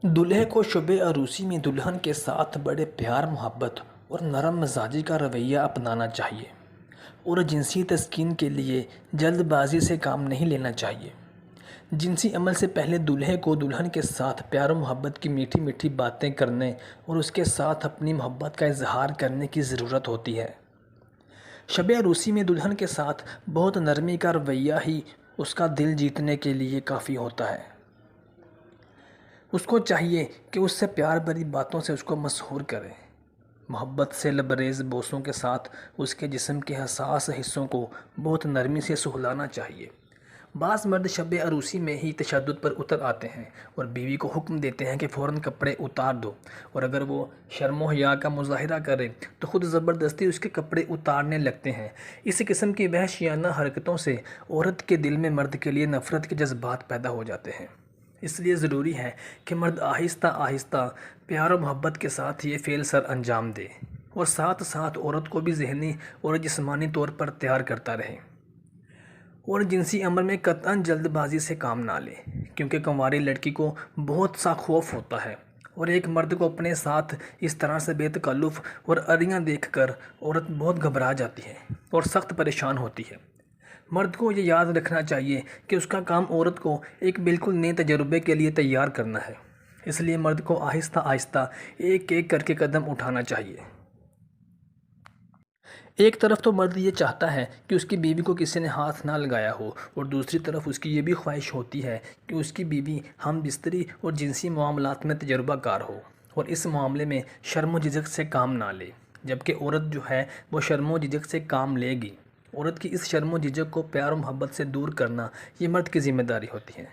دولہے کو شب عروسی میں دلہن کے ساتھ بڑے پیار محبت اور نرم مزاجی کا رویہ اپنانا چاہیے اور جنسی تسکین کے لیے جلد بازی سے کام نہیں لینا چاہیے۔ جنسی عمل سے پہلے دولہے کو دلہن کے ساتھ پیار و محبت کی میٹھی میٹھی باتیں کرنے اور اس کے ساتھ اپنی محبت کا اظہار کرنے کی ضرورت ہوتی ہے۔ شب عروسی میں دلہن کے ساتھ بہت نرمی کا رویہ ہی اس کا دل جیتنے کے لیے کافی ہوتا ہے۔ اس کو چاہیے کہ اس سے پیار بھری باتوں سے اس کو مسحور کرے، محبت سے لبریز بوسوں کے ساتھ اس کے جسم کے حساس حصوں کو بہت نرمی سے سہلانا چاہیے۔ بعض مرد شب عروسی میں ہی تشدد پر اتر آتے ہیں اور بیوی کو حکم دیتے ہیں کہ فوراً کپڑے اتار دو، اور اگر وہ شرم و حیا کا مظاہرہ کرے تو خود زبردستی اس کے کپڑے اتارنے لگتے ہیں۔ اس قسم کی وحشیانہ حرکتوں سے عورت کے دل میں مرد کے لیے نفرت کے جذبات پیدا ہو جاتے ہیں۔ اس لیے ضروری ہے کہ مرد آہستہ آہستہ پیار و محبت کے ساتھ یہ فعل سر انجام دے اور ساتھ ساتھ عورت کو بھی ذہنی اور جسمانی طور پر تیار کرتا رہے، اور جنسی عمل میں قطعاً جلد بازی سے کام نہ لے، کیونکہ کنواری لڑکی کو بہت سا خوف ہوتا ہے اور ایک مرد کو اپنے ساتھ اس طرح سے بے تکلف اور اریاں دیکھ کر عورت بہت گھبرا جاتی ہے اور سخت پریشان ہوتی ہے۔ مرد کو یہ یاد رکھنا چاہیے کہ اس کا کام عورت کو ایک بالکل نئے تجربے کے لیے تیار کرنا ہے، اس لیے مرد کو آہستہ آہستہ ایک ایک کر کے قدم اٹھانا چاہیے۔ ایک طرف تو مرد یہ چاہتا ہے کہ اس کی بیوی کو کسی نے ہاتھ نہ لگایا ہو، اور دوسری طرف اس کی یہ بھی خواہش ہوتی ہے کہ اس کی بیوی ہم بستری اور جنسی معاملات میں تجربہ کار ہو اور اس معاملے میں شرم و جھجک سے کام نہ لے، جبکہ عورت جو ہے وہ شرم و جھجک سے کام لے گی۔ عورت کی اس شرم و جھجک کو پیار و محبت سے دور کرنا یہ مرد کی ذمہ داری ہوتی ہے۔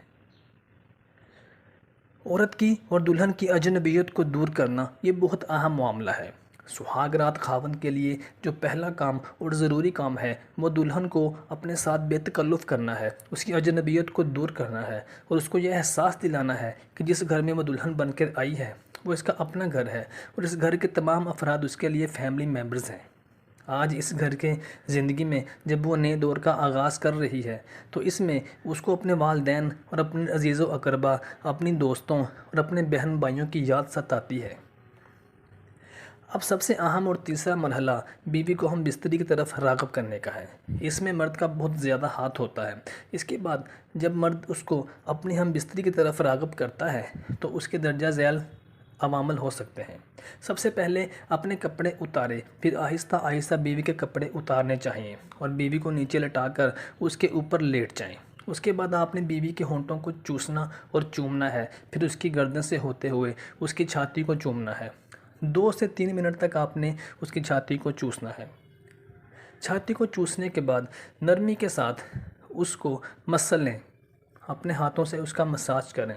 عورت کی اور دلہن کی اجنبیت کو دور کرنا یہ بہت اہم معاملہ ہے۔ سہاگ رات خاوند کے لیے جو پہلا کام اور ضروری کام ہے وہ دلہن کو اپنے ساتھ بے تکلف کرنا ہے، اس کی اجنبیت کو دور کرنا ہے اور اس کو یہ احساس دلانا ہے کہ جس گھر میں وہ دلہن بن کر آئی ہے وہ اس کا اپنا گھر ہے اور اس گھر کے تمام افراد اس کے لیے فیملی ممبرز ہیں۔ آج اس گھر کے زندگی میں جب وہ نئے دور کا آغاز کر رہی ہے تو اس میں اس کو اپنے والدین اور اپنے عزیز و اقربا، اپنی دوستوں اور اپنے بہن بھائیوں کی یاد ستاتی ہے۔ اب سب سے اہم اور تیسرا مرحلہ بیوی کو ہم بستری کی طرف راغب کرنے کا ہے۔ اس میں مرد کا بہت زیادہ ہاتھ ہوتا ہے۔ اس کے بعد جب مرد اس کو اپنی ہم بستری کی طرف راغب کرتا ہے تو اس کے درجہ ذیل عوامل ہو سکتے ہیں۔ سب سے پہلے اپنے کپڑے اتارے، پھر آہستہ آہستہ بیوی کے کپڑے اتارنے چاہیے اور بیوی کو نیچے لٹا کر اس کے اوپر لیٹ جائیں۔ اس کے بعد آپ نے بیوی کے ہونٹوں کو چوسنا اور چومنا ہے، پھر اس کی گردن سے ہوتے ہوئے اس کی چھاتی کو چومنا ہے۔ 2 سے 3 منٹ تک آپ نے اس کی چھاتی کو چوسنا ہے۔ چھاتی کو چوسنے کے بعد نرمی کے ساتھ اس کو مسل لیں، اپنے ہاتھوں سے اس کا مساج کریں،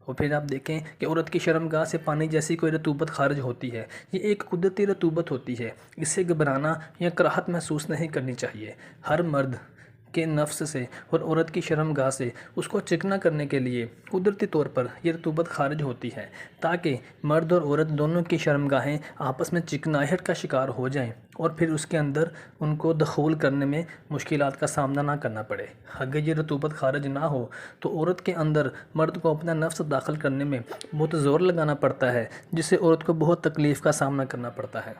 اور پھر آپ دیکھیں کہ عورت کی شرمگاہ سے پانی جیسی کوئی رطوبت خارج ہوتی ہے۔ یہ ایک قدرتی رطوبت ہوتی ہے، اس سے گھبرانا یا کراہت محسوس نہیں کرنی چاہیے۔ ہر مرد کے نفس سے اور عورت کی شرمگاہ سے اس کو چکنا کرنے کے لیے قدرتی طور پر یہ رطوبت خارج ہوتی ہے، تاکہ مرد اور عورت دونوں کی شرمگاہیں آپس میں چکناہٹ کا شکار ہو جائیں اور پھر اس کے اندر ان کو دخول کرنے میں مشکلات کا سامنا نہ کرنا پڑے۔ اگر یہ رطوبت خارج نہ ہو تو عورت کے اندر مرد کو اپنا نفس داخل کرنے میں بہت زور لگانا پڑتا ہے، جس سے عورت کو بہت تکلیف کا سامنا کرنا پڑتا ہے۔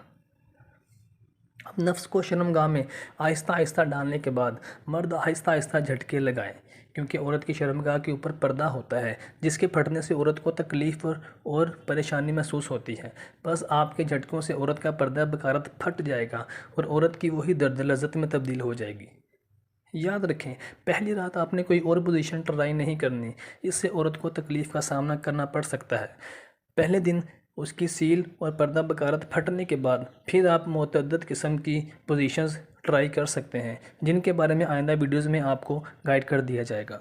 اب نفس کو شرمگاہ میں آہستہ آہستہ ڈالنے کے بعد مرد آہستہ آہستہ جھٹکے لگائیں، کیونکہ عورت کی شرمگاہ کے اوپر پردہ ہوتا ہے جس کے پھٹنے سے عورت کو تکلیف اور پریشانی محسوس ہوتی ہے۔ بس آپ کے جھٹکوں سے عورت کا پردہ بغارت پھٹ جائے گا اور عورت کی وہی درد لذت میں تبدیل ہو جائے گی۔ یاد رکھیں، پہلی رات آپ نے کوئی اور پوزیشن ٹرائی نہیں کرنی، اس سے عورت کو تکلیف کا سامنا کرنا پڑ سکتا ہے۔ پہلے دن اس کی سیل اور پردہ بغارت پھٹنے کے بعد پھر آپ متعدد قسم کی پوزیشنز ٹرائی کر سکتے ہیں، جن کے بارے میں آئندہ ویڈیوز میں آپ کو گائیڈ کر دیا جائے گا۔